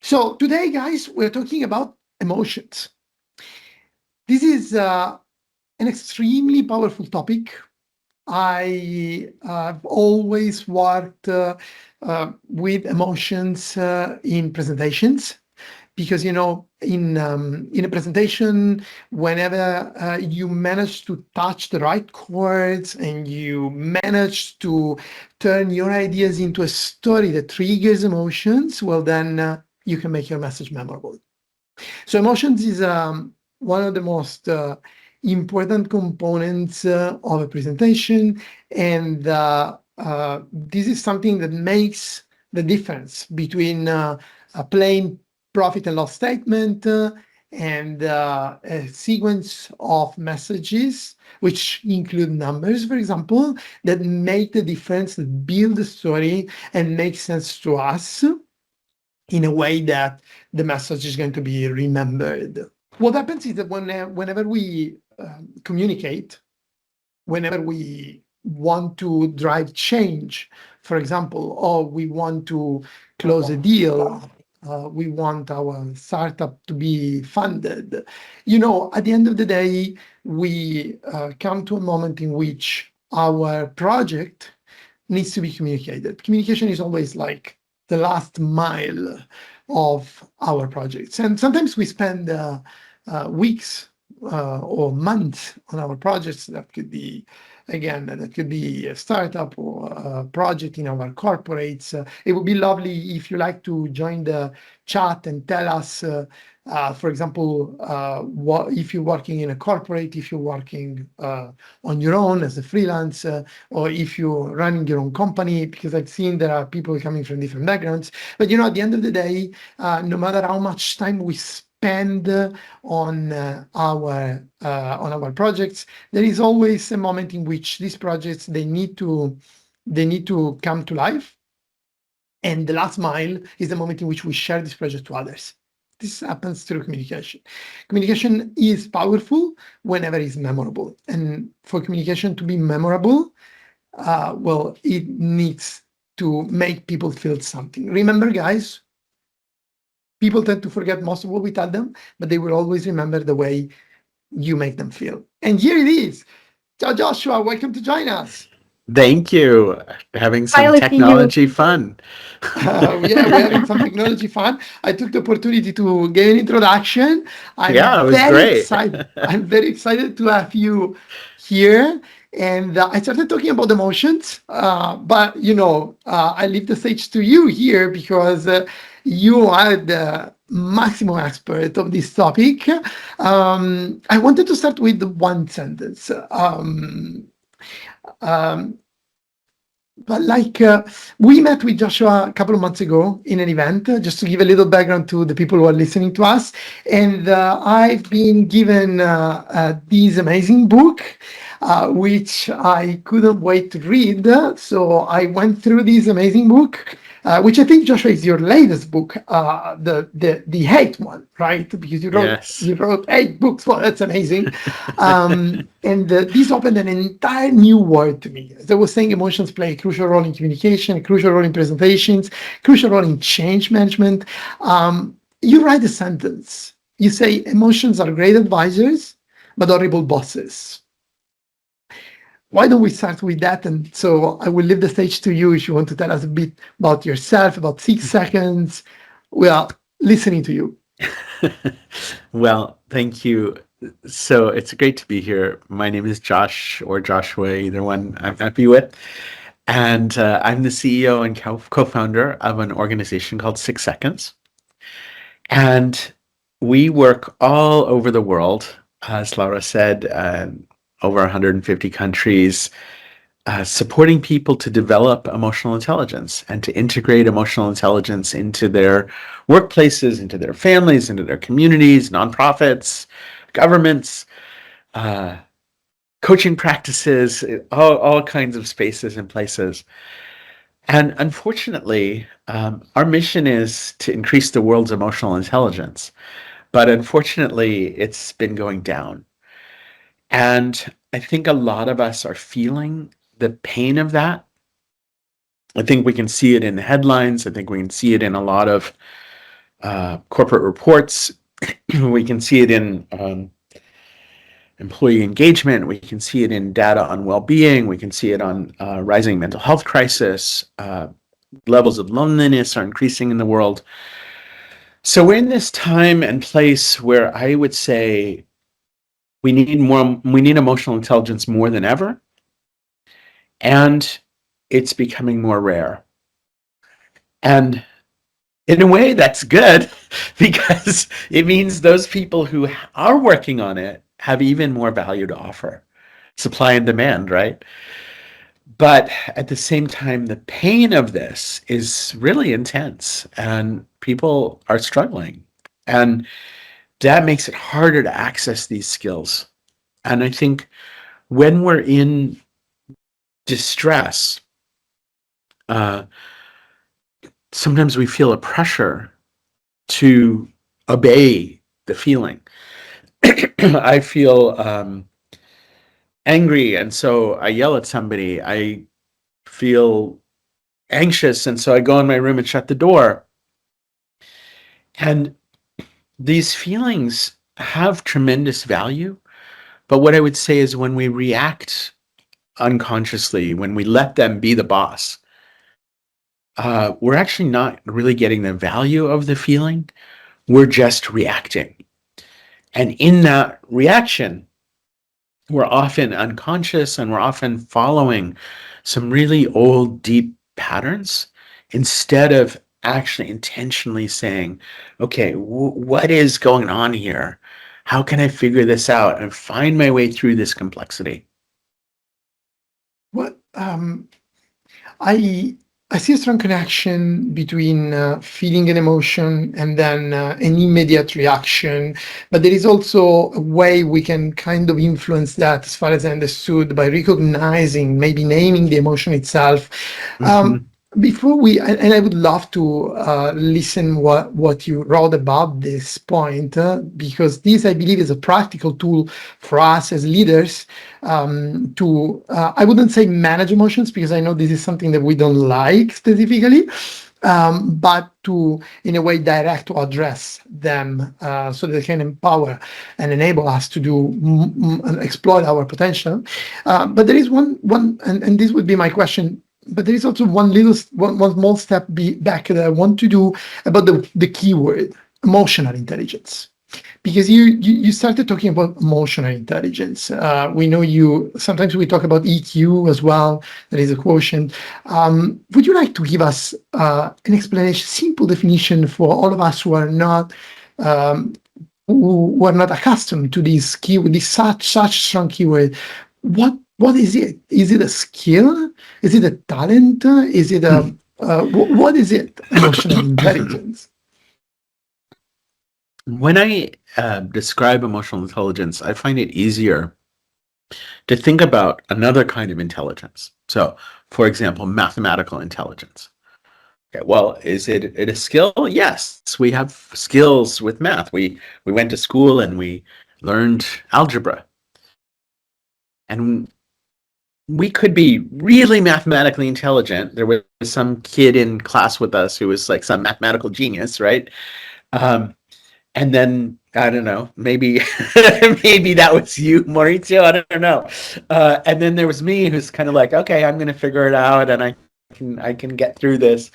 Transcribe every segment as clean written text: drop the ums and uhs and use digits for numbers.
So today, guys, we're talking about emotions. This is an extremely powerful topic. I've always worked with emotions in presentations because in a presentation, whenever you manage to touch the right chords and you manage to turn your ideas into a story that triggers emotions, well, then you can make your message memorable. So emotions is one of the most important components of a presentation, and this is something that makes the difference between a plain profit and loss statement and a sequence of messages, which include numbers, for example, that make the difference, that build the story and make sense to us in a way that the message is going to be remembered. What happens is that whenever we communicate, whenever we want to drive change, for example, or we want to close a deal, we want our startup to be funded. At the end of the day, we come to a moment in which our project needs to be communicated. Communication is always like the last mile of our projects. And sometimes we spend weeks or months on our projects. That could be a startup or a project in our corporates. It would be lovely if you like to join the chat and tell us, for example, what if you're working in a corporate, if you're working on your own as a freelance, or if you're running your own company, because I've seen there are people coming from different backgrounds. But at the end of the day, no matter how much time we spend on our projects, there is always a moment in which these projects they need to come to life, and the last mile is the moment in which we share this project to others. This happens through communication. Communication is powerful whenever it's memorable, and for communication to be memorable, well, it needs to make people feel something. Remember, guys, people tend to forget most of what we tell them, but they will always remember the way you make them feel. And here it is. Ciao, Joshua. Welcome to join us. Thank you. Having Hi, some Lucio. technology fun. Yeah, we're having some technology fun. I took the opportunity to give an introduction. I'm Yeah, it was very great. excited. I'm very excited to have you here. And I started talking about emotions, but I leave the stage to you here because you are the maximum expert of this topic. I wanted to start with one sentence. Um, But we met with Joshua a couple of months ago in an event, just to give a little background to the people who are listening to us. And I've been given this amazing book, which I couldn't wait to read. So I went through this amazing book, which I think, Joshua, is your latest book, the hate one, right? Because you wrote Yes. you wrote 8 books. Well, that's amazing. And this opened an entire new world to me. As I was saying, emotions play a crucial role in communication, a crucial role in presentations, crucial role in change management. You write a sentence. You say emotions are great advisors, but horrible bosses. Why don't we start with that? And so I will leave the stage to you if you want to tell us a bit about yourself, about 6 seconds. We are listening to you. Well, thank you. So it's great to be here. My name is Josh or Joshua, either one I'm happy with. And I'm the CEO and co-founder of an organization called 6 Seconds. And we work all over the world, as Laura said, over 150 countries, supporting people to develop emotional intelligence and to integrate emotional intelligence into their workplaces, into their families, into their communities, nonprofits, governments, uh, coaching practices, all kinds of spaces and places. And unfortunately, our mission is to increase the world's emotional intelligence. But unfortunately, it's been going down. And I think a lot of us are feeling the pain of that. I think we can see it in the headlines. I think we can see it in a lot of corporate reports. We can see it in employee engagement. We can see it in data on well-being. We can see it on rising mental health crisis. Levels of loneliness are increasing in the world. So we're in this time and place where I would say we need emotional intelligence more than ever, and it's becoming more rare. And in a way, that's good because it means those people who are working on it have even more value to offer. Supply and demand, right? But at the same time, the pain of this is really intense and people are struggling. And that makes it harder to access these skills. And I think when we're in distress, uh, sometimes we feel a pressure to obey the feeling. I feel angry, and so I yell at somebody. I feel anxious, and so I go in my room and shut the door. And these feelings have tremendous value. But what I would say is when we react unconsciously, when we let them be the boss, we're actually not really getting the value of the feeling. We're just reacting. And in that reaction, we're often unconscious and we're often following some really old, deep patterns instead of actually intentionally saying, okay, what is going on here? How can I figure this out and find my way through this complexity? What I I see a strong connection between feeling an emotion and then an immediate reaction, but there is also a way we can kind of influence that, as far as I understood, by recognizing, maybe naming the emotion itself. Um, Mhm. Before we, and I would love to listen what you wrote about this point, because this, I believe, is a practical tool for us as leaders to, I wouldn't say manage emotions, because I know this is something that we don't like specifically, but to, in a way, direct to address them so that they can empower and enable us to do exploit our potential. But there is one, and this would be my question. But there is also one small step back that I want to do about the keyword emotional intelligence, because you started talking about emotional intelligence. We know you sometimes we talk about EQ as well. There is a quotient. Would you like to give us an explanation, simple definition for all of us who are not who are not accustomed to this keyword, this such strong keyword? What is it? Is it a skill? Is it a talent? Is it a what is it? Emotional intelligence. When I describe emotional intelligence, I find it easier to think about another kind of intelligence. So, for example, mathematical intelligence. Okay, well, is it a skill? Yes, we have skills with math. We went to school and we learned algebra. And we could be really mathematically intelligent. There was some kid in class with us who was like some mathematical genius, right? Um, and then I don't know, maybe maybe that was you, Maurizio. I don't know. And then there was me, who's kind of like, okay, I'm going to figure it out, and I can get through this.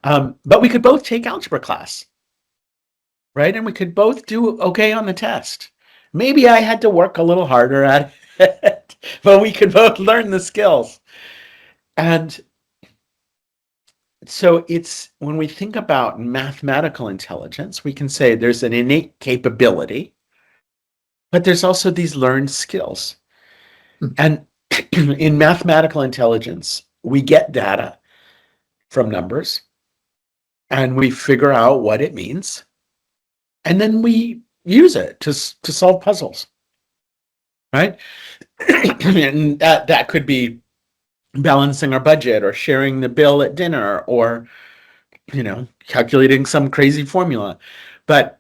But we could both take algebra class, right? And we could both do okay on the test. Maybe I had to work a little harder at it, but we could both learn the skills. And so it's when we think about mathematical intelligence, we can say there's an innate capability, but there's also these learned skills. Mm. And in mathematical intelligence, we get data from numbers and we figure out what it means. And then we use it to solve puzzles, right? And that could be balancing our budget or sharing the bill at dinner or, calculating some crazy formula. But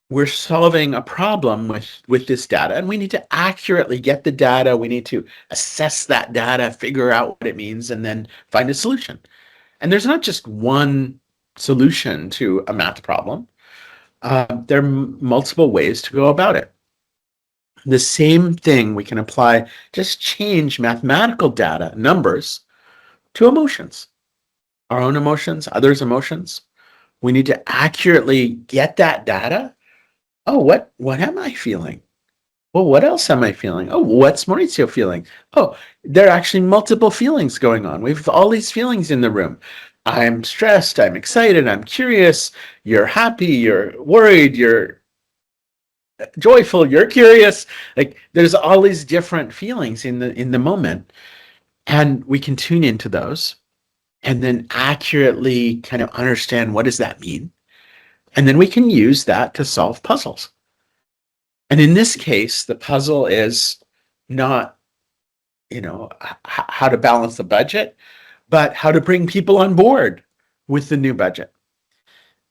we're solving a problem with this data, and we need to accurately get the data. We need to assess that data, figure out what it means, and then find a solution. And there's not just one solution to a math problem. There are multiple ways to go about it. The same thing we can apply, just change mathematical data, numbers, to emotions, our own emotions, others' emotions. We need to accurately get that data. Oh, what am I feeling? Well, what else am I feeling? Oh, what's Maurizio feeling? Oh, there are actually multiple feelings going on. We have all these feelings in the room. I'm stressed, I'm excited, I'm curious, you're happy, you're worried, you're joyful, you're curious. Like there's all these different feelings in the moment, and we can tune into those and then accurately kind of understand what does that mean, and then we can use that to solve puzzles. And in this case, the puzzle is not, how to balance the budget, but how to bring people on board with the new budget.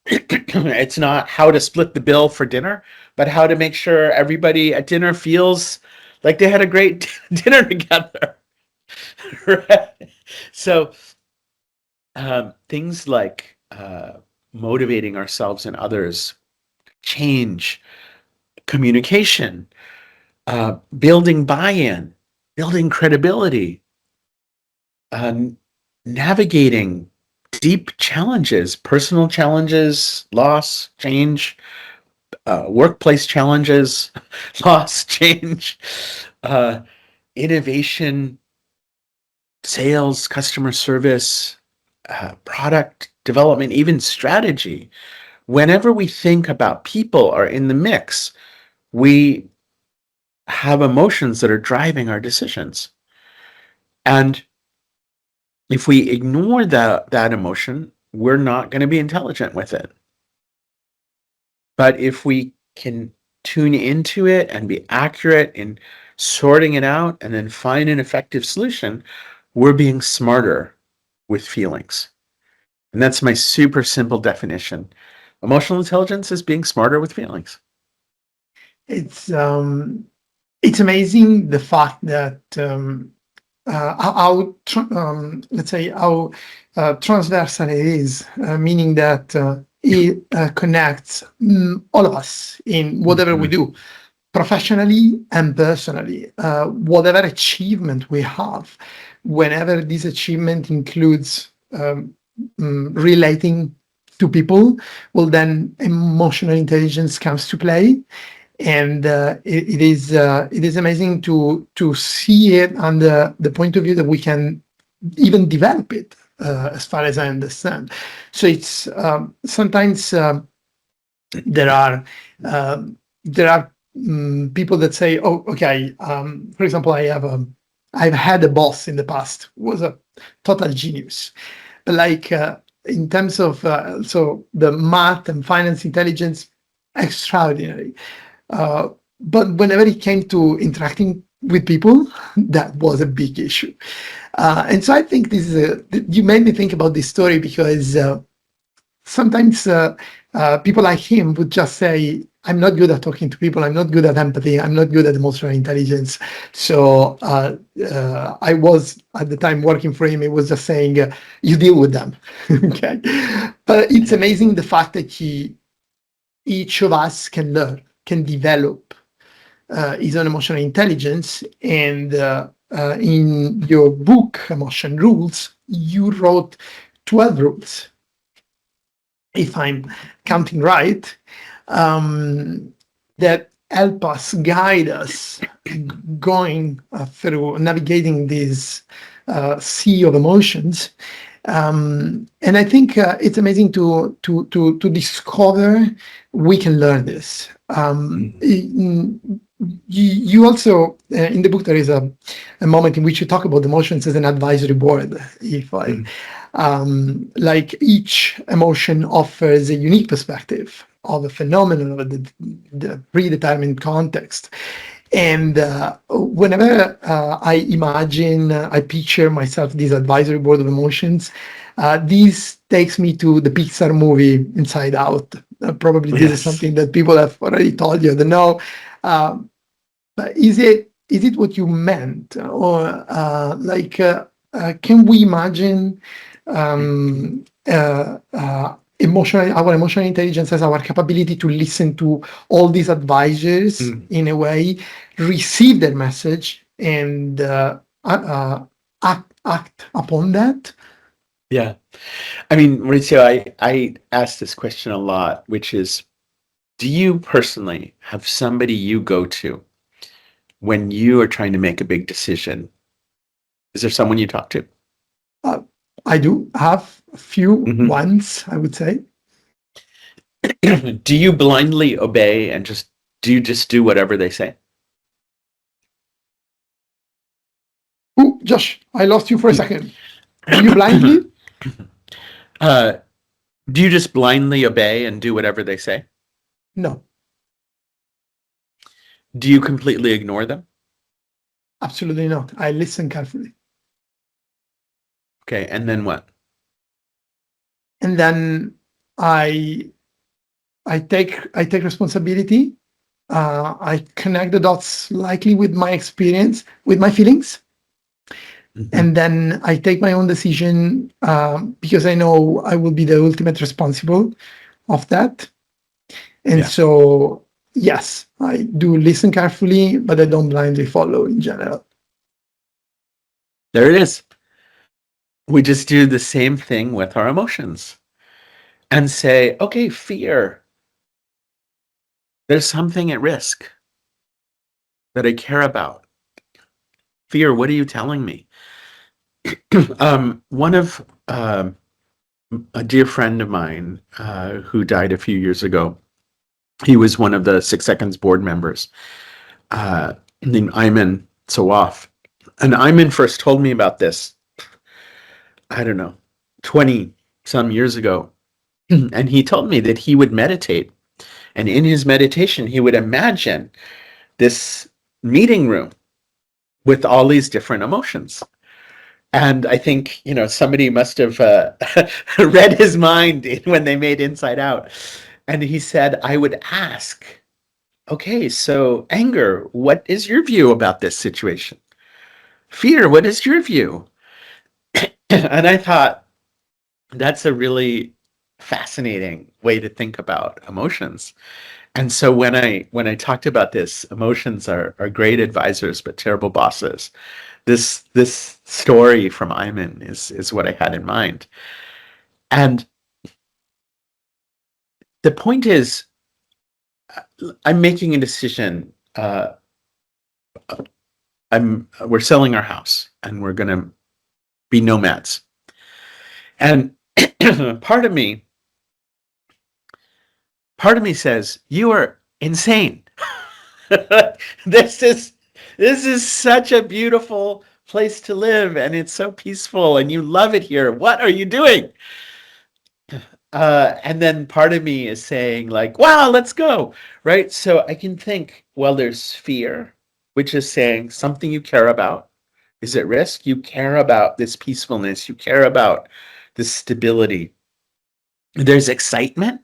It's not how to split the bill for dinner, but how to make sure everybody at dinner feels like they had a great dinner together. Right? So things like motivating ourselves and others, change, communication, building buy-in, building credibility, navigating deep challenges, personal challenges, loss, change, workplace challenges, loss, change, uh, innovation, sales, customer service, product development, even strategy. Whenever we think about people or in the mix, we have emotions that are driving our decisions. And if we ignore that emotion, we're not going to be intelligent with it. But if we can tune into it and be accurate in sorting it out and then find an effective solution, we're being smarter with feelings. And that's my super simple definition. Emotional intelligence is being smarter with feelings. It's it's amazing the fact that let's say how transversal it is, meaning that it connects all of us in whatever we Mhm. do, professionally and personally. Whatever achievement we have, whenever this achievement includes relating to people, well, then emotional intelligence comes to play. And it is amazing to see it under the point of view that we can even develop it, as far as I understand. So it's sometimes there are there are people that say, "Oh, okay." For example, I've had a boss in the past who was a total genius, but like in terms of so the math and finance intelligence, extraordinary. Uh, but whenever it came to interacting with people, that was a big issue. And so I think this is you made me think about this story because sometimes people like him would just say, I'm not good at talking to people. I'm not good at empathy. I'm not good at emotional intelligence. So I was at the time working for him. It was just saying, you deal with them. Okay. But it's Yeah. amazing the fact that each of us can learn, can develop his own emotional intelligence. And in your book, Emotion Rules, you wrote 12 rules, if I'm counting right, that help us, guide us going through navigating this sea of emotions. And I think it's amazing to discover we can learn this. You also in the book there is a moment in which you talk about emotions as an advisory board. If I Mhm. like each emotion offers a unique perspective of a phenomenon of the predetermined context. And whenever I picture myself this advisory board of emotions, this takes me to the Pixar movie Inside Out. Probably this is Yes. something that people have already told you. I don't know. But is it what you meant, or can we imagine our emotional intelligence has our capability to listen to all these advisors in a way, receive their message, and act upon that. Yeah. I mean, Maurizio, I ask this question a lot, which is, do you personally have somebody you go to when you are trying to make a big decision? Is there someone you talk to? I do have a few Mhm. ones, I would say. Do you blindly obey and do you just do whatever they say? Oh, Josh, I lost you for a second. Do you blindly? uh, do you just blindly obey and do whatever they say? No, Do you completely ignore them? absolutely not. I listen carefully. Okay, and then what? And then I I take responsibility. I connect the dots likely with my experience, with my feelings, Mhm. and then I take my own decision because I know I will be the ultimate responsible of that. And Yeah, so, yes, I do listen carefully, but I don't blindly follow in general. there it is. We just do the same thing with our emotions and say, okay, fear, there's something at risk that I care about. Fear, what are you telling me? One of a dear friend of mine who died a few years ago, he was one of the 6 Seconds board members, named Ayman Sawaf. And Ayman first told me about this, I don't know, 20 some years ago. And he told me that he would meditate. And in his meditation, he would imagine this meeting room with all these different emotions. And I think, somebody must have read his mind when they made Inside Out. And he said, I would ask, okay, so anger, what is your view about this situation? Fear, what is your view? And I thought, that's a really fascinating way to think about emotions. And so when I talked about this, emotions are great advisors but terrible bosses. This story from Ayman is what I had in mind. And the point is, I'm making a decision. We're selling our house and we're going to be nomads. And part of me, part of me says, you are insane. this is this is such a beautiful place to live and it's so peaceful and you love it here. What are you doing? And then part of me is saying like, wow, let's go. Right. So I can think, well, there's fear, which is saying something you care about is at risk. You care about this peacefulness. You care about this stability. There's excitement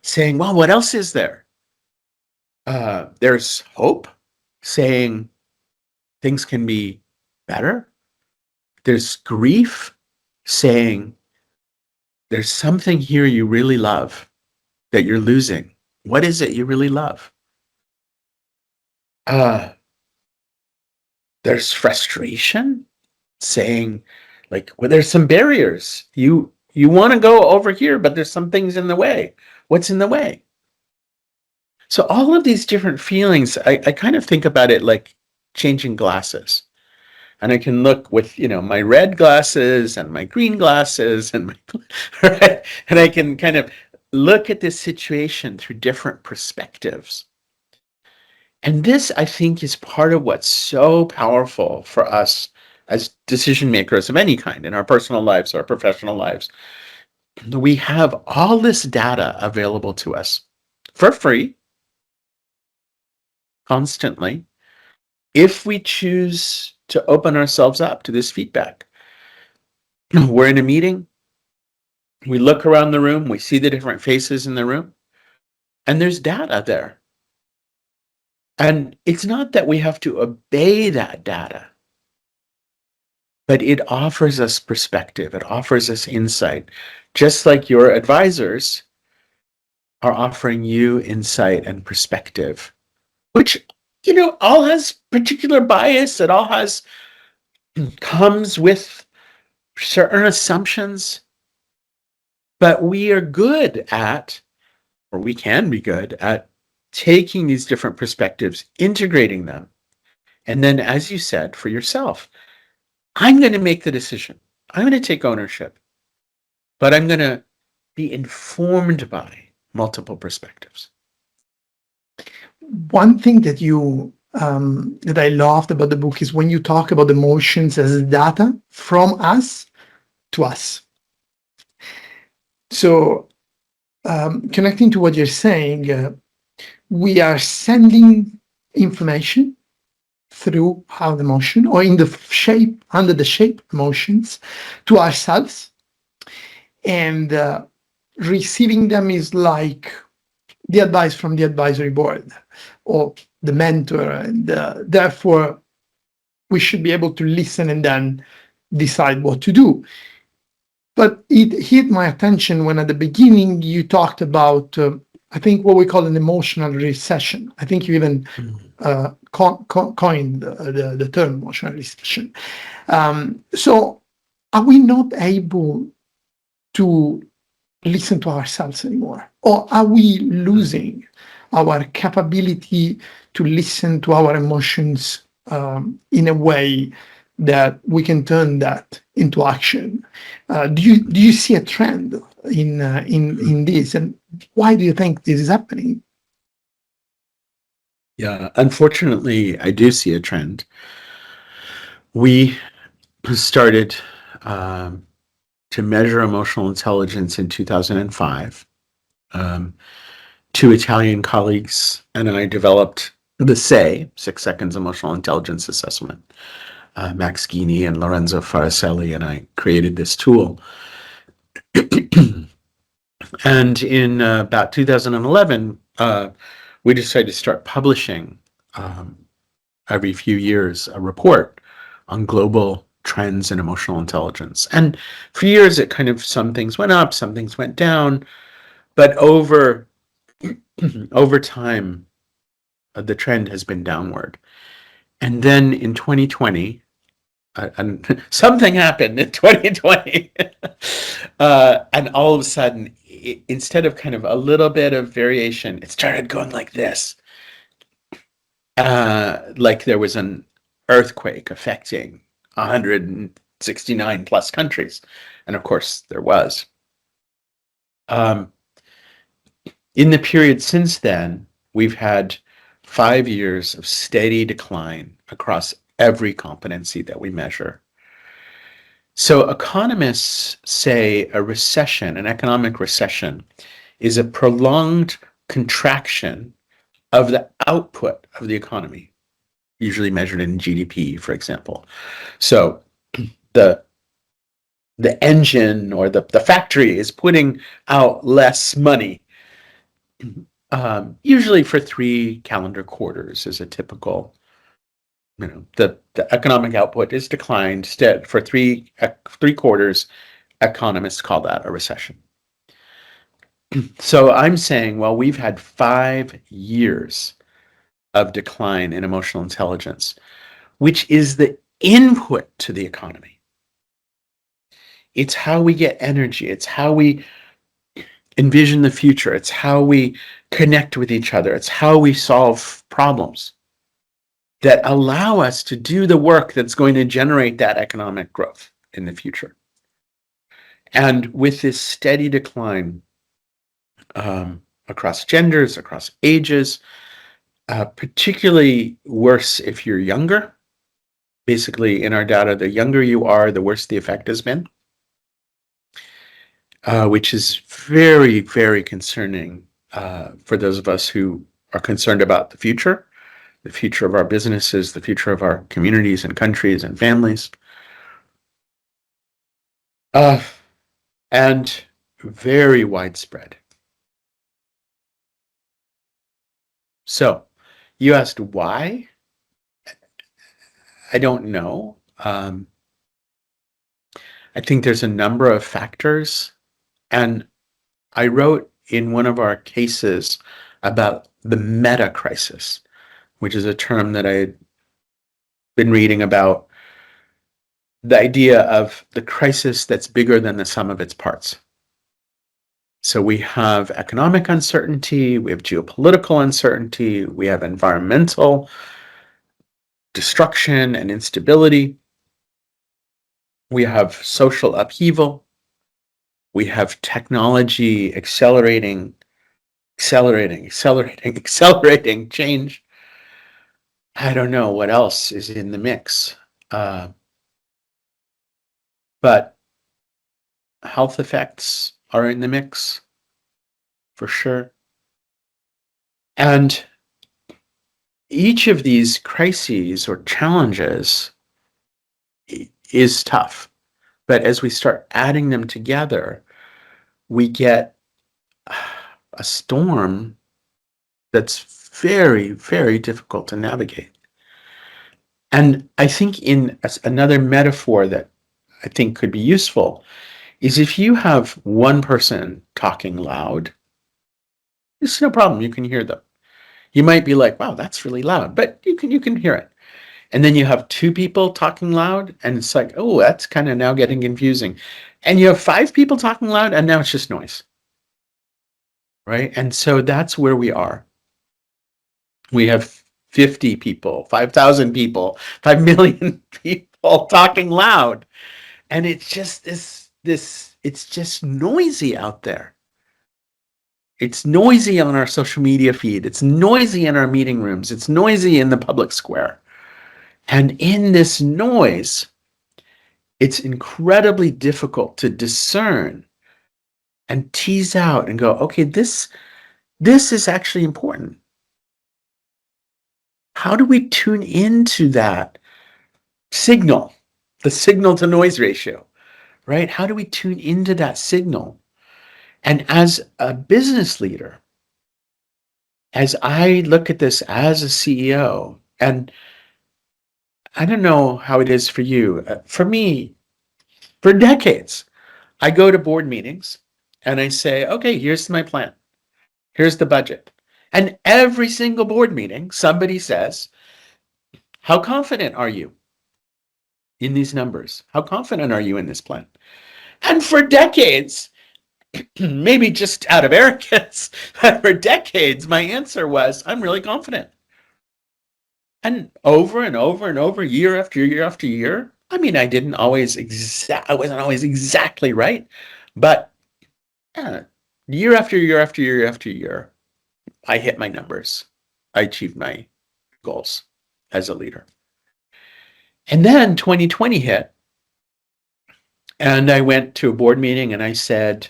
saying, well, what else is there? There's hope saying things can be better. There's grief saying there's something here you really love that you're losing. What is it you really love? Uh, there's frustration saying like, well, there's some barriers. You want to go over here, but there's some things in the way. What's in the way? So all of these different feelings, I kind of think about it like changing glasses. And I can look with, my red glasses and my green glasses and right? And I can kind of look at this situation through different perspectives. And this, I think, is part of what's so powerful for us as decision makers of any kind in our personal lives or professional lives. We have all this data available to us for free, constantly, if we choose to open ourselves up to this feedback. We're in a meeting, we look around the room, we see the different faces in the room, and there's data there. And it's not that we have to obey that data. but it offers us perspective. It offers us insight, just like your advisors are offering you insight and perspective, which, all has particular bias. It all comes with certain assumptions, but we are good at, or we can be good at, taking these different perspectives, integrating them. And then, as you said, for yourself, I'm going to make the decision. I'm going to take ownership, but I'm going to be informed by multiple perspectives. One thing that that I loved about the book is when you talk about emotions as data from us to us. So connecting to what you're saying, we are sending information through how the emotion, or in the shape, under the shape emotions, to ourselves, and receiving them is like the advice from the advisory board or the mentor, and therefore we should be able to listen and then decide what to do. But it hit my attention when at the beginning you talked about, I think, what we call an emotional recession. I think you even coined the term emotional recession. So are we not able to listen to ourselves anymore? Or are we losing our capability to listen to our emotions in a way that we can turn that into action? Do you see a trend in this, and why do you think this is happening? Yeah, unfortunately, I do see a trend. We started to measure emotional intelligence in 2005. Two Italian colleagues and I developed the SEI, 6 Seconds Emotional Intelligence Assessment. Max Guini and Lorenzo Faracelli and I created this tool. And in about 2011, we decided to start publishing every few years a report on global trends in emotional intelligence. And for years, it kind of, some things went up, some things went down, but over time, the trend has been downward. And then in 2020, and something happened in 2020, and all of a sudden, instead of kind of a little bit of variation, it started going like this. Like there was an earthquake affecting 169 plus countries. And of course, there was. In the period since then, we've had 5 years of steady decline across every competency that we measure. So economists say a recession, an economic recession, is a prolonged contraction of the output of the economy, usually measured in GDP, for example. So the engine or the factory is putting out less money, usually for 3 calendar quarters is a typical, the economic output is declined for three quarters. Economists call that a recession. So I'm saying, well, we've had 5 years of decline in emotional intelligence, which is the input to the economy. It's how we get energy. It's how we envision the future. It's how we connect with each other. It's how we solve problems that allow us to do the work that's going to generate that economic growth in the future. And with this steady decline across genders, across ages, particularly worse if you're younger. Basically, in our data, the younger you are, the worse the effect has been, which is very, very concerning for those of us who are concerned about the future of our businesses, the future of our communities and countries and families. And very widespread. So, you asked why? I don't know. I think there's a number of factors. And I wrote in one of our cases about the meta crisis, which is a term that I'd been reading about, the idea of the crisis that's bigger than the sum of its parts. So we have economic uncertainty, we have geopolitical uncertainty, we have environmental destruction and instability, we have social upheaval, we have technology accelerating change. I don't know what else is in the mix. But health effects are in the mix for sure. And each of these crises or challenges is tough. But as we start adding them together, we get a storm that's very, very difficult to navigate. And I think in another metaphor that I think could be useful is if you have one person talking loud, it's no problem. You can hear them. You might be like, wow, that's really loud, but you can hear it. And then you have two people talking loud, and it's like, oh, that's kind of now getting confusing. And you have five people talking loud, and now it's just noise. Right? And so that's where we are. We have 50 people, 5,000 people, 5 million people talking loud. And it's just it's just noisy out there. It's noisy on our social media feed. It's noisy in our meeting rooms. It's noisy in the public square. And in this noise, it's incredibly difficult to discern and tease out and go, okay, this is actually important. How do we tune into that signal, the signal to noise ratio, right? How do we tune into that signal? And as a business leader, as I look at this as a CEO, and I don't know how it is for you. For me, for decades, I go to board meetings and I say, okay, here's my plan. Here's the budget. And every single board meeting, somebody says, how confident are you in these numbers? How confident are you in this plan? And for decades, maybe just out of arrogance, but for decades, my answer was, I'm really confident. And over and over and over, year after year after year, I mean, I wasn't always exactly right, but year after year after year after year, I hit my numbers. I achieved my goals as a leader. And then 2020 hit, and I went to a board meeting and I said,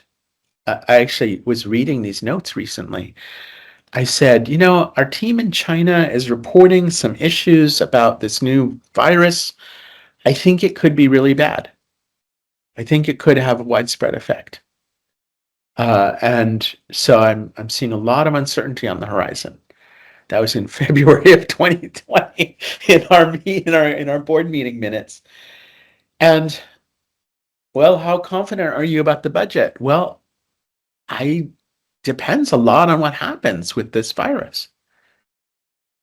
I actually was reading these notes recently. I said, our team in China is reporting some issues about this new virus. I think it could be really bad. I think it could have a widespread effect. And so I'm seeing a lot of uncertainty on the horizon. That was in February of 2020 in our board meeting minutes. And well, how confident are you about the budget? Well, depends a lot on what happens with this virus.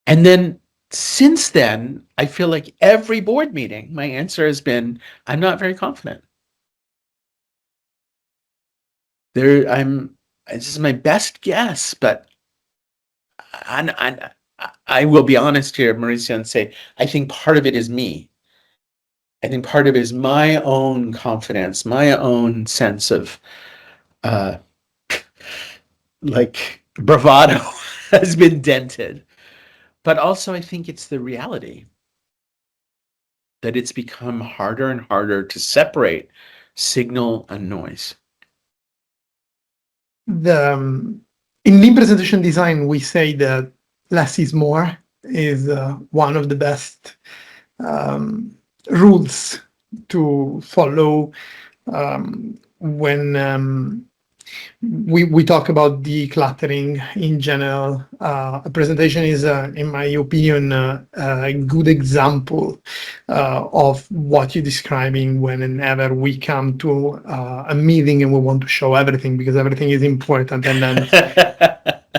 And then since then, I feel like every board meeting, my answer has been, I'm not very confident. This is my best guess, but I will be honest here, Maurizio, and say, I think part of it is me. I think part of it is my own confidence, my own sense of like bravado has been dented. But also I think it's the reality that it's become harder and harder to separate signal and noise. In lean presentation design, we say that less is more is one of the best rules to follow when we talk about decluttering in general. A presentation is, in my opinion, a good example of what you're describing whenever we come to a meeting and we want to show everything because everything is important. And then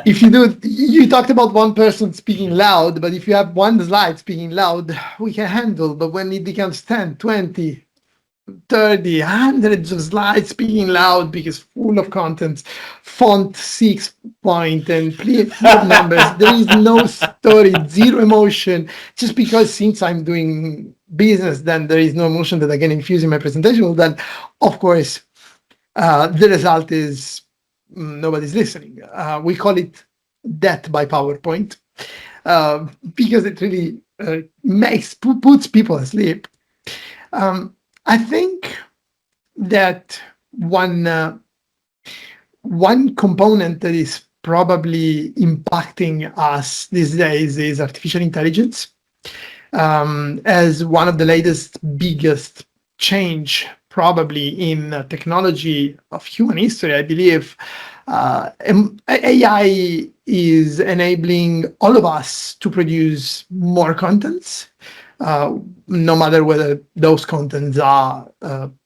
if you talked about one person speaking loud, but if you have one slide speaking loud, we can handle. But when it becomes 10, 20, 30, hundreds of slides speaking loud because full of content, font 6 point and full of numbers. There is no story, zero emotion. Just because since I'm doing business, then there is no emotion that I can infuse in my presentation. Well, then, of course, the result is nobody's listening. We call it death by PowerPoint because it really puts people asleep. I think that one component that is probably impacting us these days is artificial intelligence. As one of the latest, biggest change probably in technology of human history, I believe AI is enabling all of us to produce more contents. No matter whether those contents are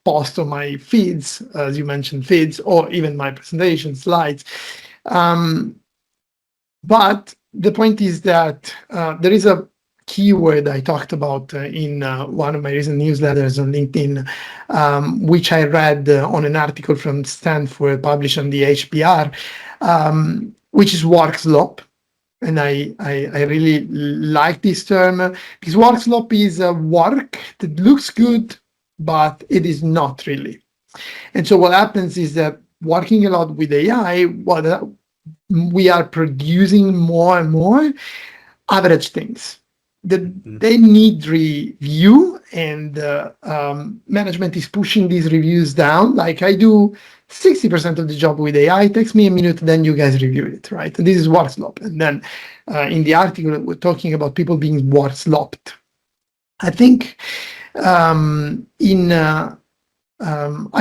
posts on my feeds, as you mentioned, feeds, or even my presentation slides. But the point is that there is a keyword I talked about in one of my recent newsletters on LinkedIn, which I read on an article from Stanford published on the HBR, which is work slop. And I really like this term because work slop is a work that looks good, but it is not really. And so what happens is that working a lot with AI, we are producing more and more average things that they need review, and management is pushing these reviews down. Like I do 60% of the job with AI, it takes me a minute, then you guys review it, right? And this is work slop. And then in the article, we're talking about people being work slopped. I think I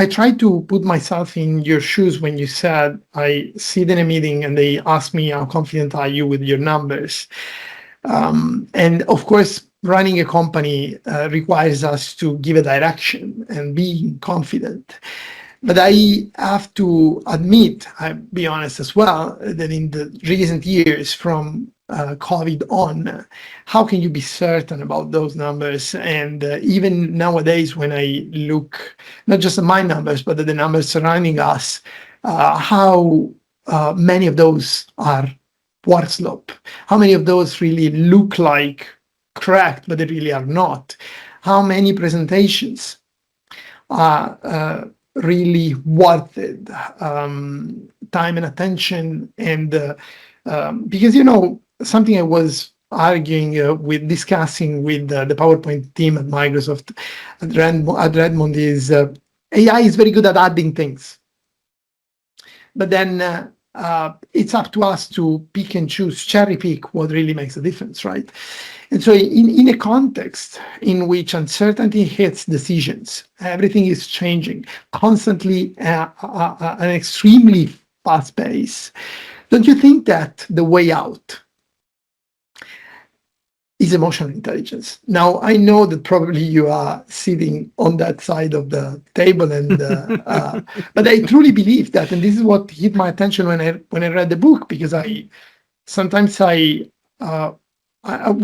try to put myself in your shoes when you said, I sit in a meeting and they ask me, how confident are you with your numbers? And of course, running a company requires us to give a direction and be confident. But I have to admit, I'll be honest as well, that in the recent years from COVID on, how can you be certain about those numbers? And even nowadays, when I look not just at my numbers, but at the numbers surrounding us, how many of those are work slop? How many of those really look like correct, but they really are not? How many presentations are really worth it, time and attention? And because, something I was arguing discussing with the PowerPoint team at Microsoft at Redmond is AI is very good at adding things. But then it's up to us to pick and choose, cherry pick what really makes a difference, right? And so in a context in which uncertainty hits decisions, everything is changing constantly at an extremely fast pace, don't you think that the way out is emotional intelligence? Now, I know that probably you are sitting on that side of the table, and but I truly believe that, and this is what hit my attention when I read the book, because sometimes we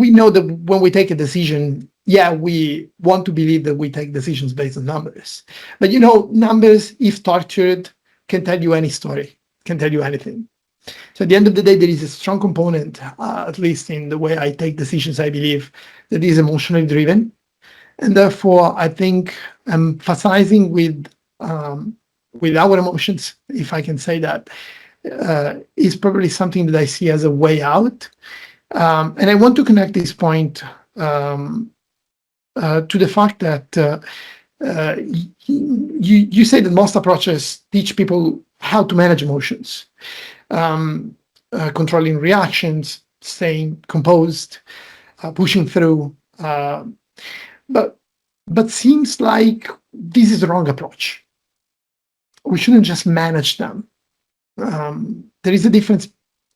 know that when we take a decision, we want to believe that we take decisions based on numbers. But numbers, if tortured, can tell you any story, can tell you anything. So at the end of the day, there is a strong component, at least in the way I take decisions, I believe, that is emotionally driven. And therefore, I think emphasizing with our emotions, if I can say that, is probably something that I see as a way out. And I want to connect this point to the fact that you say that most approaches teach people how to manage emotions, controlling reactions, staying composed, pushing through. But seems like this is the wrong approach. We shouldn't just manage them. there is a difference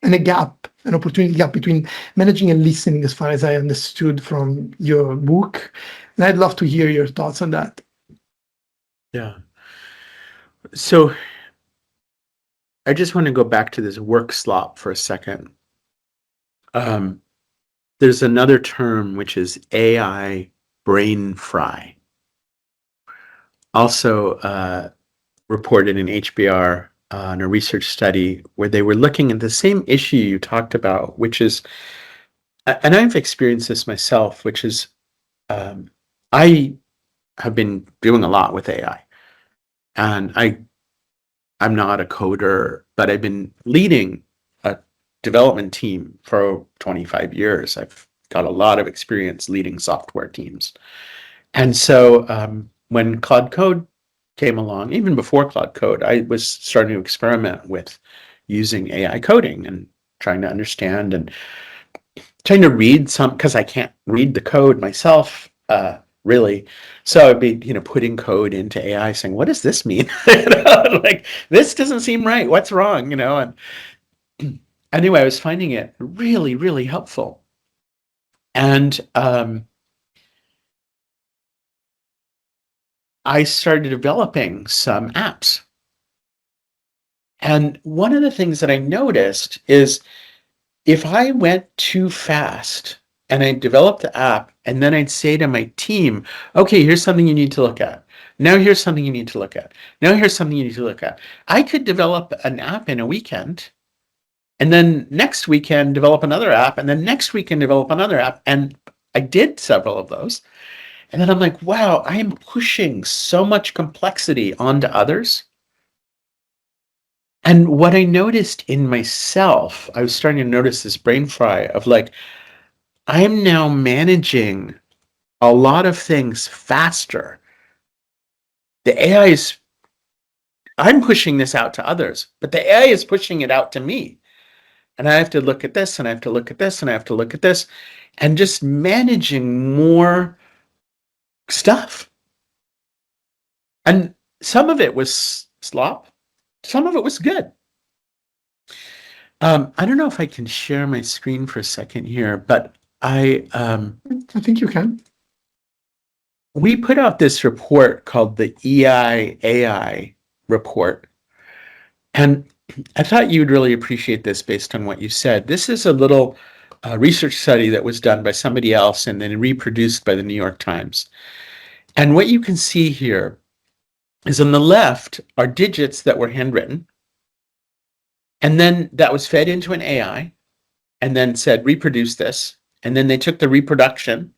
and a gap, an opportunity gap between managing and listening, as far as I understood from your book. And I'd love to hear your thoughts on that. Yeah. So I just want to go back to this work slop for a second. There's another term, which is AI brain fry. Also reported in HBR in a research study where they were looking at the same issue you talked about, which is, and I've experienced this myself, which is I have been doing a lot with AI, and I'm not a coder, but I've been leading a development team for 25 years. I've got a lot of experience leading software teams. And so when Cloud Code came along, even before Cloud Code, I was starting to experiment with using AI coding and trying to understand and trying to read some, because I can't read the code myself, really. So I'd be, putting code into AI saying, what does this mean? Like, this doesn't seem right. What's wrong? And anyway, I was finding it really, really helpful. And I started developing some apps. And one of the things that I noticed is if I went too fast and I developed the app and then I'd say to my team, okay, here's something you need to look at. Now here's something you need to look at. Now here's something you need to look at. I could develop an app in a weekend and then next weekend develop another app and then next weekend develop another app. And I did several of those. And then I'm like, wow, I am pushing so much complexity onto others. And what I noticed in myself, I was starting to notice this brain fry of like, I'm now managing a lot of things faster. The AI is, I'm pushing this out to others, but the AI is pushing it out to me. And I have to look at this and I have to look at this and I have to look at this and just managing more stuff. And some of it was slop, some of it was good. I don't know if I can share my screen for a second here, but I think you can. we put out this report called the EI AI report. And I thought you'd really appreciate this based on what you said. This is a little research study that was done by somebody else and then reproduced by the New York Times. And what you can see here is on the left are digits that were handwritten. And then that was fed into an AI and then said, reproduce this. And then they took the reproduction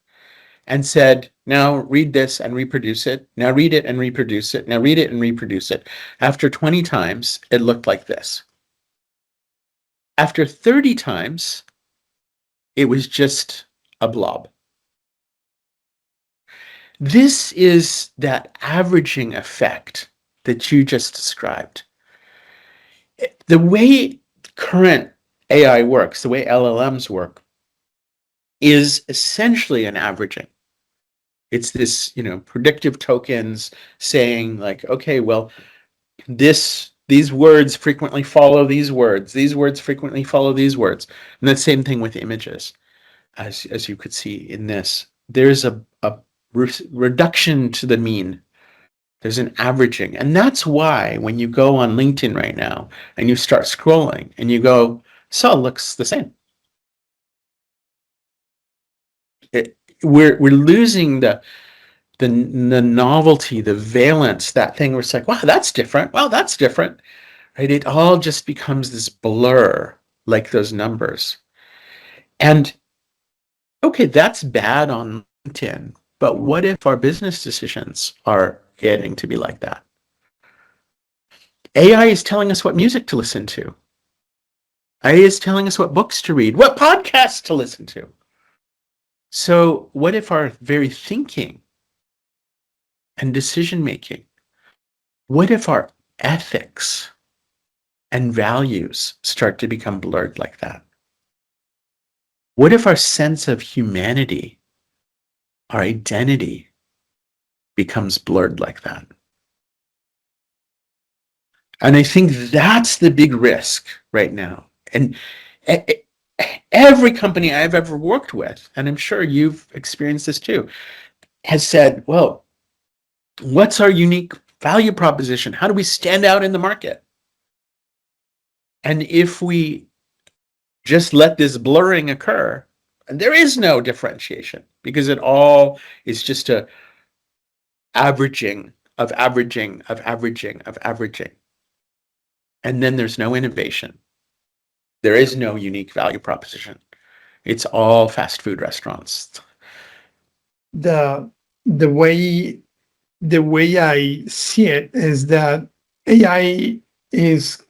and said, now read this and reproduce it. Now read it and reproduce it. Now read it and reproduce it. After 20 times, it looked like this. After 30 times, it was just a blob. This is that averaging effect that you just described. The way current AI works, the way LLMs work, is essentially an averaging. It's this, predictive tokens saying like, okay, well, these words frequently follow these words. These words frequently follow these words. And the same thing with images, as you could see in this. There's a reduction to the mean. There's an averaging. And that's why when you go on LinkedIn right now and you start scrolling and you go, so it looks the same. We're losing the novelty, the valence, that thing where it's like, wow, that's different. Wow, that's different. Right? It all just becomes this blur, like those numbers. And okay, that's bad on LinkedIn, but what if our business decisions are getting to be like that? AI is telling us what music to listen to. AI is telling us what books to read, what podcasts to listen to. So what if our very thinking and decision making, what if our ethics and values start to become blurred like that? What if our sense of humanity, our identity, becomes blurred like that? And I think that's the big risk right now. And every company I've ever worked with, and I'm sure you've experienced this too, has said, well, what's our unique value proposition? How do we stand out in the market? And if we just let this blurring occur, and there is no differentiation because it all is just a averaging of averaging of averaging of averaging. And then there's no innovation. There is no unique value proposition. It's all fast food restaurants. The the way the way I see it is that AI is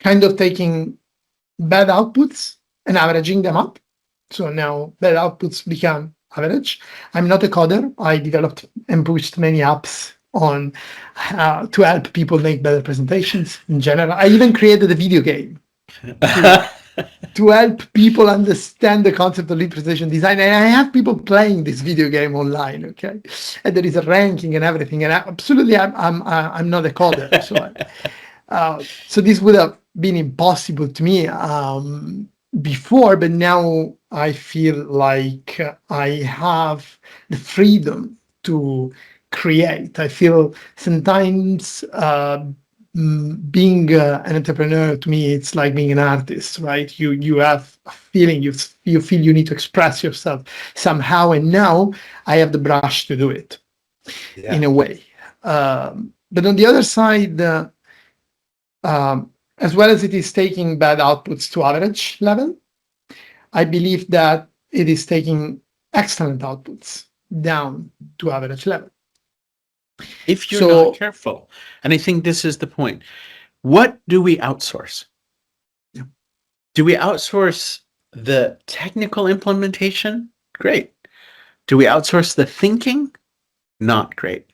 kind of taking bad outputs and averaging them up. So now bad outputs become average. I'm not a coder. I developed and pushed many apps on to help people make better presentations in general. I even created a video game to to help people understand the concept of lead presentation design. And I have people playing this video game online, okay? And there is a ranking and everything. And I'm not a coder, so this would have been impossible to me before, but now I feel like I have the freedom to create. I feel sometimes being an entrepreneur, to me, it's like being an artist, right? You have a feeling, you feel you need to express yourself somehow, and now I have the brush to do it in a way. But on the other side, as well as it is taking bad outputs to average level, I believe that it is taking excellent outputs down to average level. If you're not careful. And I think this is the point. What do we outsource? Yeah. Do we outsource the technical implementation? Great. Do we outsource the thinking? Not great.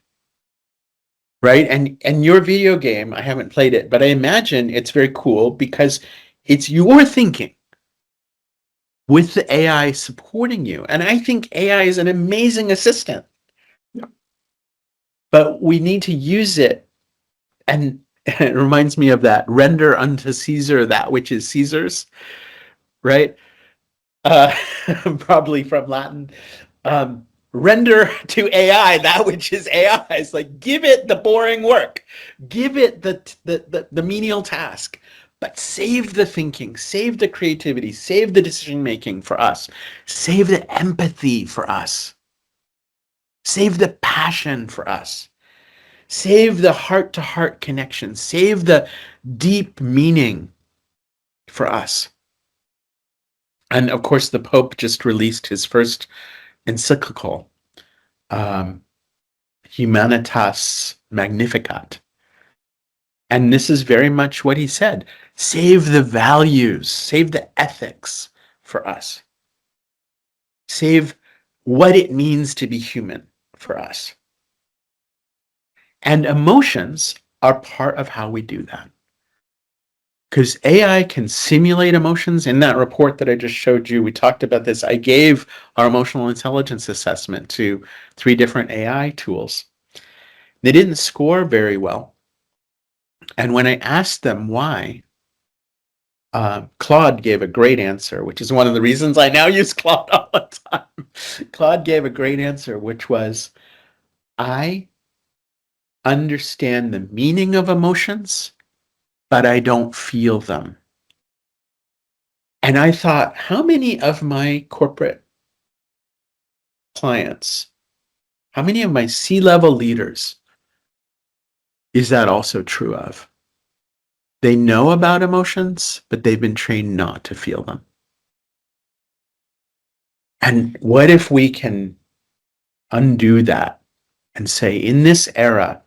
Right? And your video game, I haven't played it, but I imagine it's very cool because it's your thinking with the AI supporting you. And I think AI is an amazing assistant. Yeah. But we need to use it. And it reminds me of that render unto Caesar that which is Caesar's, right? Uh, probably from Latin. Render to AI that which is AI. It's like, give it the boring work, give it the menial task, but save the thinking, save the creativity, save the decision making for us, save the empathy for us, save the passion for us, save the heart to heart connection, save the deep meaning for us. And of course, the Pope just released his first encyclical, Humanitas Magnificat. And this is very much what he said. Save the values, save the ethics for us. Save what it means to be human for us. And emotions are part of how we do that. Because AI can simulate emotions. In that report that I just showed you, we talked about this. I gave our emotional intelligence assessment to 3 different AI tools. They didn't score very well. And when I asked them why, Claude gave a great answer, which is one of the reasons I now use Claude all the time. Claude gave a great answer, which was, I understand the meaning of emotions, but I don't feel them. And I thought, how many of my corporate clients, how many of my C-level leaders is that also true of? They know about emotions, but they've been trained not to feel them. And what if we can undo that and say, in this era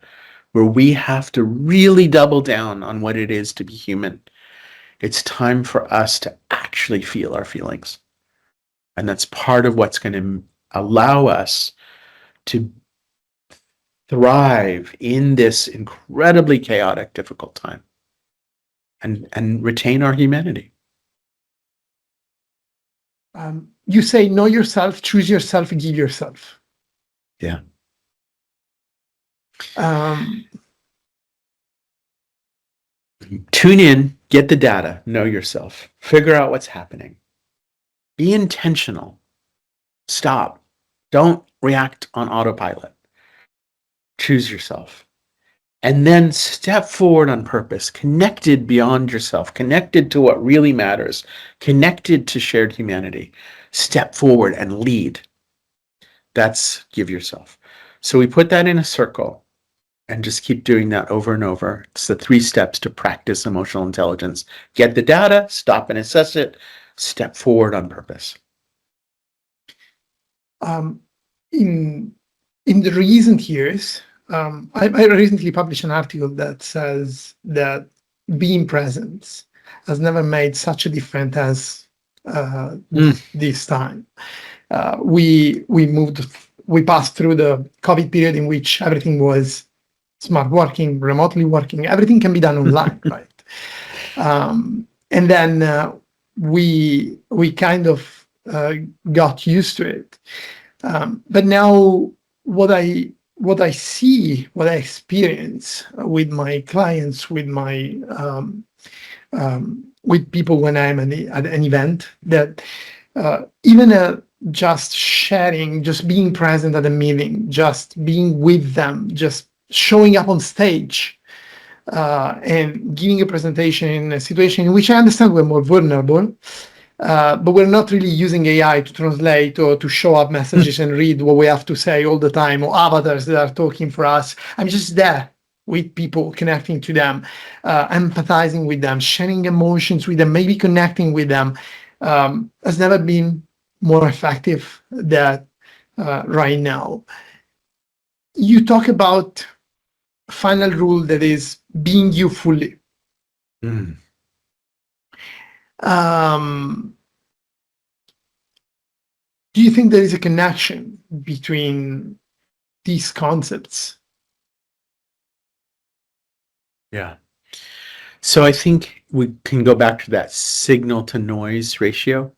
where we have to really double down on what it is to be human, it's time for us to actually feel our feelings. And that's part of what's going to allow us to thrive in this incredibly chaotic, difficult time and retain our humanity. You say, know yourself, choose yourself, and give yourself. Yeah. Tune in, get the data, know yourself, figure out what's happening. Be intentional. Stop. Don't react on autopilot. Choose yourself. And then step forward on purpose, connected beyond yourself, connected to what really matters, connected to shared humanity. Step forward and lead. That's give yourself. So we put that in a circle and just keep doing that over and over. It's the 3 steps to practice emotional intelligence. Get the data, stop and assess it, step forward on purpose. In the recent years, I recently published an article that says that being present has never made such a difference as this time. We passed through the COVID period in which everything was smart working, remotely working, everything can be done online, right? And then we kind of got used to it. But now what I see, what I experience with my clients, with my with people when I'm at an event, that even just sharing, just being present at a meeting, just being with them, just showing up on stage and giving a presentation in a situation in which I understand we're more vulnerable, but we're not really using AI to translate or to show up messages and read what we have to say all the time, or avatars that are talking for us. I'm just there with people, connecting to them, empathizing with them, sharing emotions with them, maybe connecting with them, has never been more effective than right now. You talk about final rule that is being you fully. Mm. Do you think there is a connection between these concepts? Yeah. So I think we can go back to that signal to noise ratio.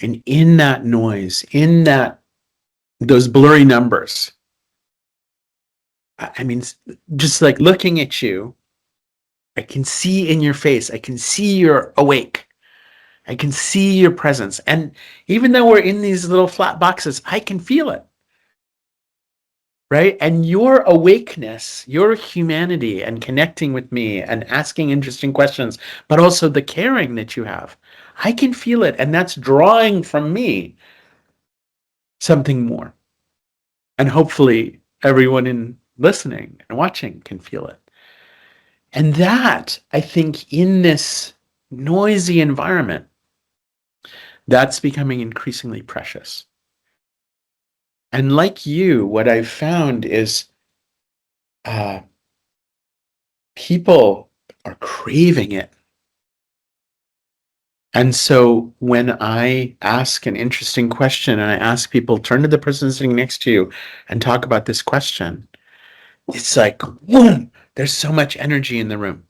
And in that noise, in those blurry numbers, I mean, just like looking at you, I can see in your face, I can see you're awake. I can see your presence. And even though we're in these little flat boxes, I can feel it. Right? And your awakeness, your humanity and connecting with me and asking interesting questions, but also the caring that you have, I can feel it. And that's drawing from me something more. And hopefully everyone in listening and watching can feel it. And that, I think, in this noisy environment, that's becoming increasingly precious. And like you, what I've found is people are craving it. And so when I ask an interesting question and I ask people, turn to the person sitting next to you and talk about this question, it's like, boom, there's so much energy in the room.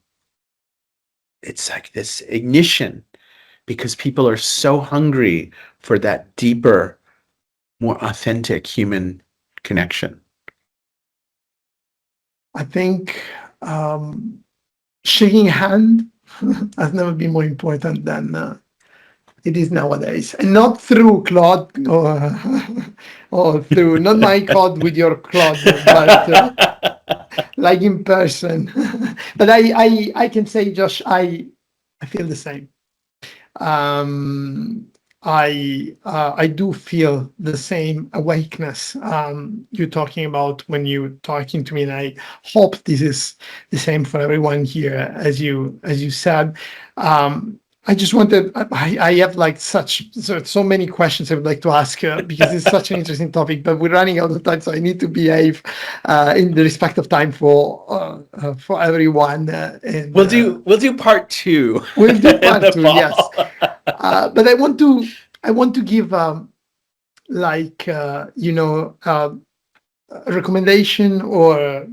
It's like this ignition because people are so hungry for that deeper, more authentic human connection. I think shaking hand has never been more important than it is nowadays, and not through Claude or through not my Claude with your Claude, but like in person. But I can say, Josh, I feel the same. I do feel the same awakeness you're talking about when you're talking to me, and I hope this is the same for everyone here, as you said. I just wanted, I have like so many questions I would like to ask because it's such an interesting topic, but we're running out of time, so I need to behave in the respect of time for everyone. And We'll do part 2. we'll do part in the 2, fall. yes. But I want to give a recommendation or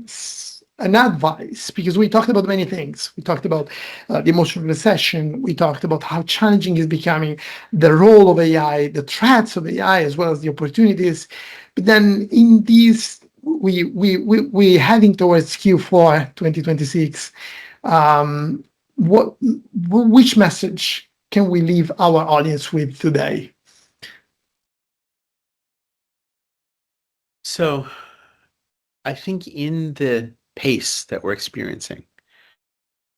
an advice, because we talked about many things. We talked about the emotional recession. We talked about how challenging is becoming the role of AI, the threats of AI, as well as the opportunities. But then in these we heading towards Q4 2026. Which message can we leave our audience with today? So I think in the pace that we're experiencing,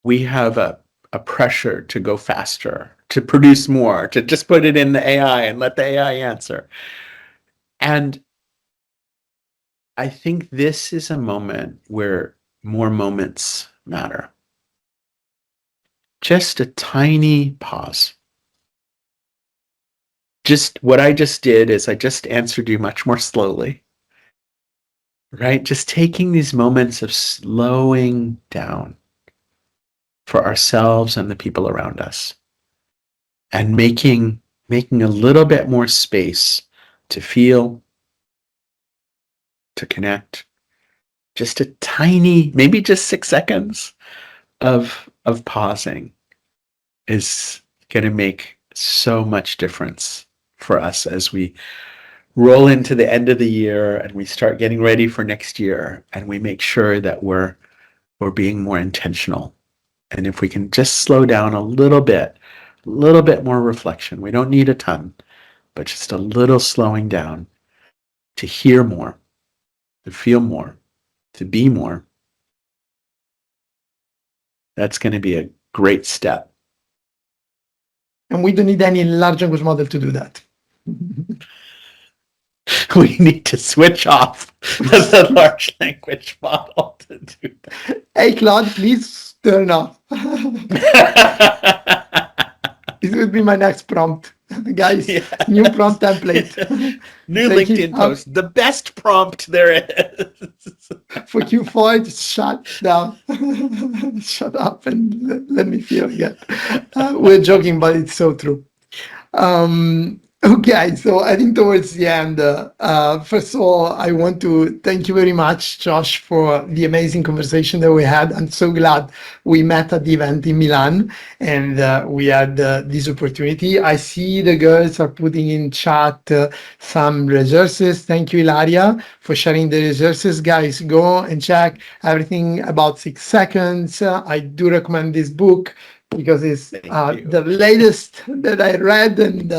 we have a pressure to go faster, to produce more, to just put it in the AI and let the AI answer. And I think this is a moment where more moments matter. Just a tiny pause. Just what I just did is I just answered you much more slowly, right? Just taking these moments of slowing down for ourselves and the people around us, and making a little bit more space to feel, to connect. Just a tiny, maybe just 6 seconds of pausing is going to make so much difference for us as we roll into the end of the year and we start getting ready for next year, and we make sure that we're being more intentional. And if we can just slow down a little bit more reflection. We don't need a ton, but just a little slowing down to hear more, to feel more, to be more. That's going to be a great step. And we don't need any large language model to do that. We need to switch off the large language model to do that. Hey, Claude, please turn off. This would be my next prompt. Guys, yeah. New prompt template. New LinkedIn post. The best prompt there is. For Q4, just shut down. Shut up and let me feel again. We're joking, but it's so true. Okay, so I think towards the end, first of all, I want to thank you very much, Josh, for the amazing conversation that we had. I'm so glad we met at the event in Milan and we had this opportunity. I see the girls are putting in chat some resources. Thank you, Ilaria, for sharing the resources. Guys, go and check everything about 6 seconds. I do recommend this book because it's the latest that I read, and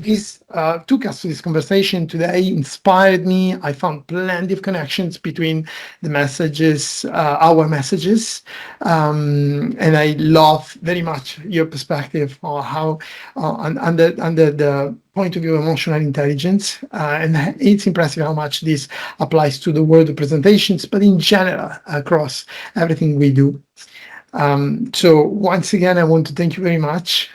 this took us to this conversation today, inspired me. I found plenty of connections between the messages, our messages, and I love very much your perspective on how under the point of view of emotional intelligence, and it's impressive how much this applies to the world of presentations, but in general across everything we do. So once again, I want to thank you very much.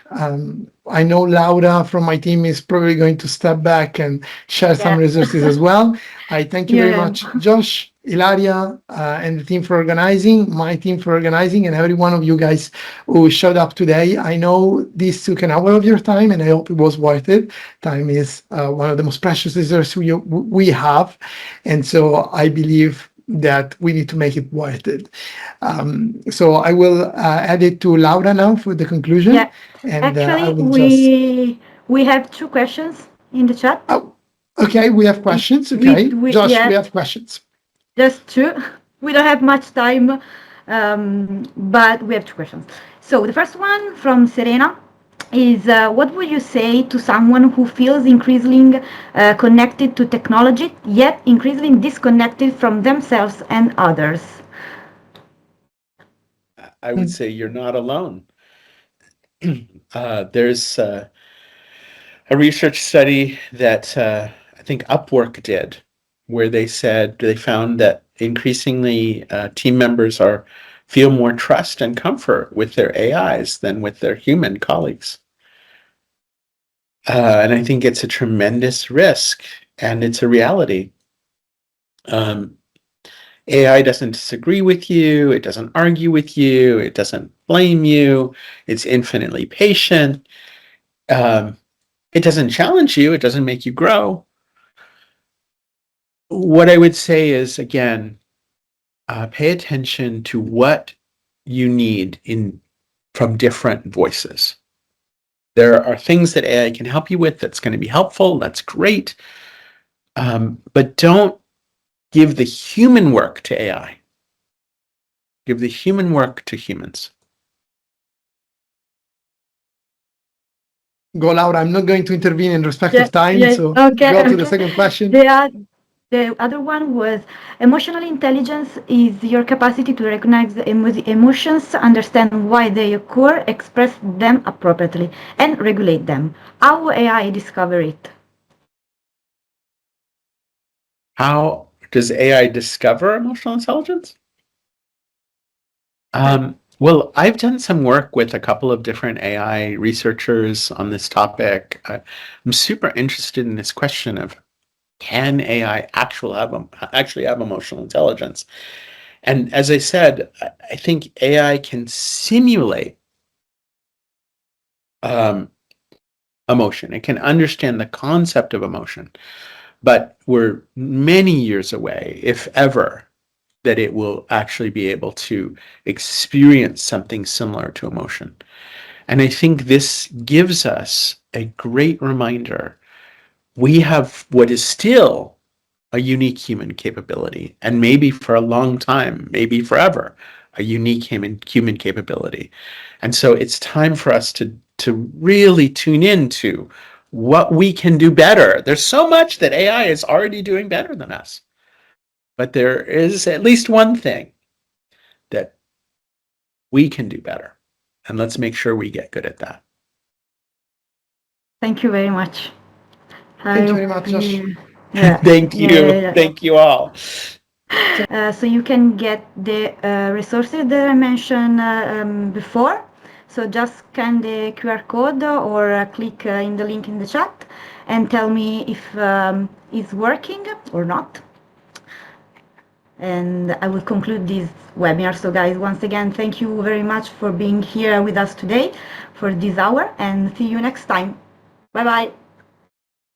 I know Laura from my team is probably going to step back and share some resources as well. I thank you very much, Josh, Ilaria, and the team for organizing, my team for organizing, and every one of you guys who showed up today. I know this took an hour of your time, and I hope it was worth it. Time is one of the most precious resources we have, and so I believe that we need to make it worth it. So I will add it to Laura now for the conclusion. Yeah, and actually, we have 2 questions in the chat. Oh, okay, we have questions. Okay, Josh, we have questions. Just 2. We don't have much time, but we have 2 questions. So the first one from Serena is, what would you say to someone who feels increasingly connected to technology, yet increasingly disconnected from themselves and others? I would say you're not alone. There's a research study that I think Upwork did, where they found that increasingly team members feel more trust and comfort with their AIs than with their human colleagues. And I think it's a tremendous risk, and it's a reality. AI doesn't disagree with you, it doesn't argue with you, it doesn't blame you, it's infinitely patient. It doesn't challenge you, it doesn't make you grow. What I would say is, again, pay attention to what you need from different voices. There are things that AI can help you with that's going to be helpful, that's great. But don't give the human work to AI. Give the human work to humans. Go, Laura. I'm not going to intervene in respect of time, so okay, go to the second question. The other one was emotional intelligence is your capacity to recognize the emotions, understand why they occur, express them appropriately, and regulate them. How AI discover it? How does AI discover emotional intelligence? Well, I've done some work with a couple of different AI researchers on this topic. I'm super interested in this question of, can AI actually have emotional intelligence? And as I said, I think AI can simulate emotion. It can understand the concept of emotion, but we're many years away, if ever, that it will actually be able to experience something similar to emotion. And I think this gives us a great reminder. We have what is still a unique human capability, and maybe for a long time, maybe forever, a unique human capability. And so it's time for us to really tune into what we can do better. There's so much that AI is already doing better than us. But there is at least one thing that we can do better. And let's make sure we get good at that. Thank you very much. Thank you very much, Josh. Thank you. Thank you all. So you can get the resources that I mentioned before. So just scan the QR code or click in the link in the chat and tell me if it's working or not. And I will conclude this webinar. So guys, once again, thank you very much for being here with us today for this hour, and see you next time. Bye bye.